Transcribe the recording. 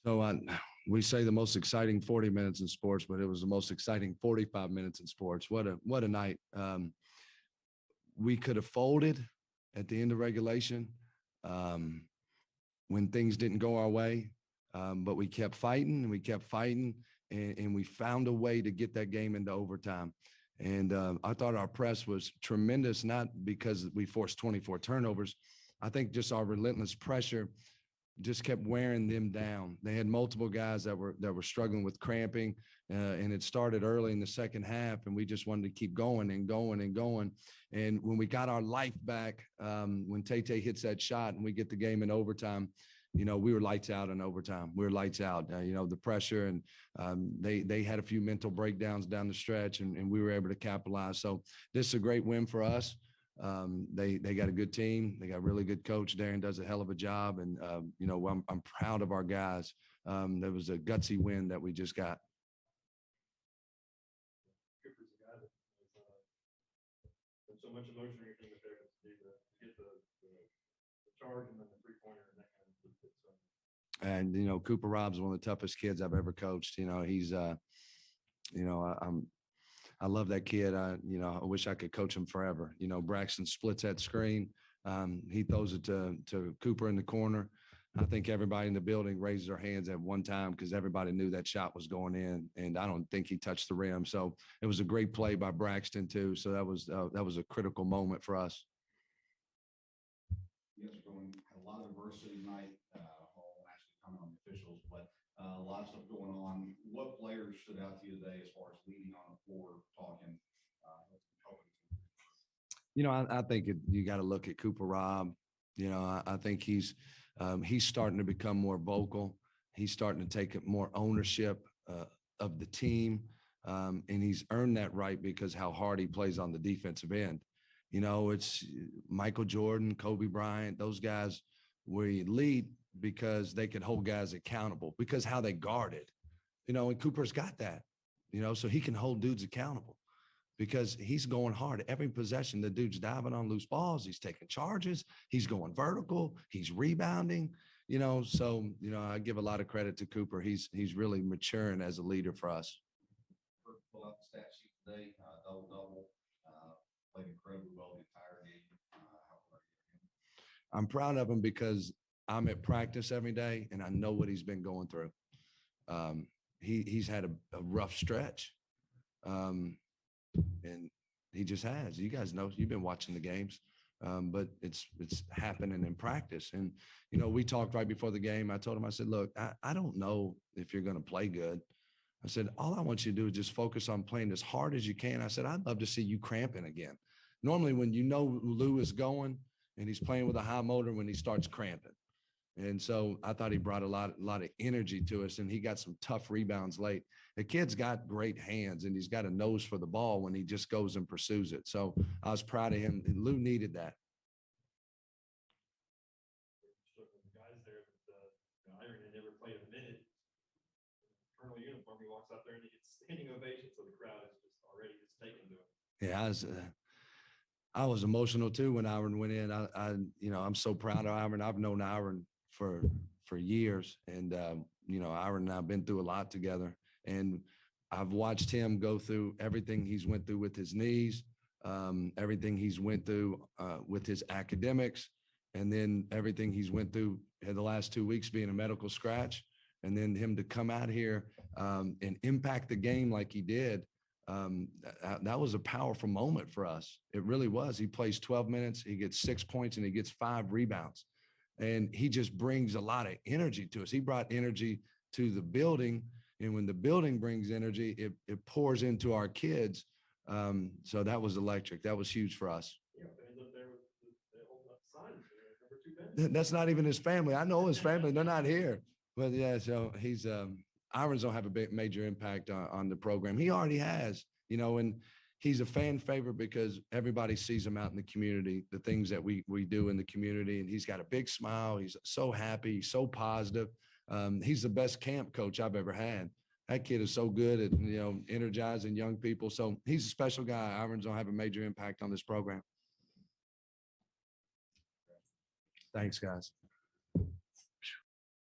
So we say the most exciting 40 minutes in sports, but it was the most exciting 45 minutes in sports. What a night. We could have folded at the end of regulation when things didn't go our way, but we kept fighting and we kept fighting, and we found a way to get that game into overtime. And I thought our press was tremendous, not because we forced 24 turnovers. I think just our relentless pressure just kept wearing them down. They had multiple guys that were struggling with cramping, and it started early in the second half, and we just wanted to keep going and going and going. And when we got our life back, when Tay hits that shot and we get the game in overtime, we were lights out in overtime. We were lights out. The pressure, and they had a few mental breakdowns down the stretch, and we were able to capitalize. So this is a great win for us. They got a good team. They got a really good coach. Darren does a hell of a job. And, I'm proud of our guys. There was a gutsy win that we just got. Cooper's a guy that has so much emotion or anything that they're going to do to get the charge and then the three-pointer and that kind of stuff. And, Cooper Rob's one of the toughest kids I've ever coached. He's, I love that kid. I wish I could coach him forever. Braxton splits that screen. He throws it to Cooper in the corner. I think everybody in the building raises their hands at one time because everybody knew that shot was going in, and I don't think he touched the rim. So it was a great play by Braxton too. So that was a critical moment for us. You guys had a lot of adversity tonight. I won't actually comment on the officials, but a lot of stuff going on. What players stood out to you today as far as leading on the floor, talking, helping? I think you got to look at Cooper Rob. I think he's starting to become more vocal. He's starting to take more ownership of the team, and he's earned that right because how hard he plays on the defensive end. It's Michael Jordan, Kobe Bryant, those guys were elite because they could hold guys accountable because how they guarded, and Cooper's got that, so he can hold dudes accountable because he's going hard. Every possession, the dude's diving on loose balls. He's taking charges. He's going vertical. He's rebounding, so, I give a lot of credit to Cooper. He's really maturing as a leader for us. Pull out the stat sheet today, double-double, played incredibly well the entire game. I'm proud of him because I'm at practice every day and I know what he's been going through. He's had a rough stretch. And he just has. You guys know, you've been watching the games, but it's happening in practice. And, we talked right before the game. I told him, I said, look, I don't know if you're going to play good. I said, all I want you to do is just focus on playing as hard as you can. I said, I'd love to see you cramping again. Normally when Lou is going and he's playing with a high motor when he starts cramping. And so I thought he brought a lot of energy to us, and he got some tough rebounds late. The kid's got great hands, and he's got a nose for the ball when he just goes and pursues it. So I was proud of him. And Lou needed that. The guys there that Iron had never played a minute. Colonel uniform, he walks out there and he gets standing ovation, so the crowd is just already just taken to him. Yeah, I was emotional too when Iron went in. I'm so proud of Iron. I've known Iron for years, and Iron and I've been through a lot together, and I've watched him go through everything he's went through with his knees, everything he's went through with his academics, and then everything he's went through in the last 2 weeks being a medical scratch, and then him to come out here and impact the game like he did. That was a powerful moment for us. It really was. He plays 12 minutes, he gets 6 points, and he gets 5 rebounds. And he just brings a lot of energy to us. He brought energy to the building. And when the building brings energy, it pours into our kids. So that was electric. That was huge for us. Yeah, fans up there holding up signs. Number 2 bench. That's not even his family. I know his family. They're not here. But yeah, so he's Irons don't have a major impact on the program. He already has, and he's a fan favorite because everybody sees him out in the community, the things that we do in the community. And he's got a big smile. He's so happy, so positive. He's the best camp coach I've ever had. That kid is so good at, energizing young people. So he's a special guy. Irons don't have a major impact on this program. Thanks, guys.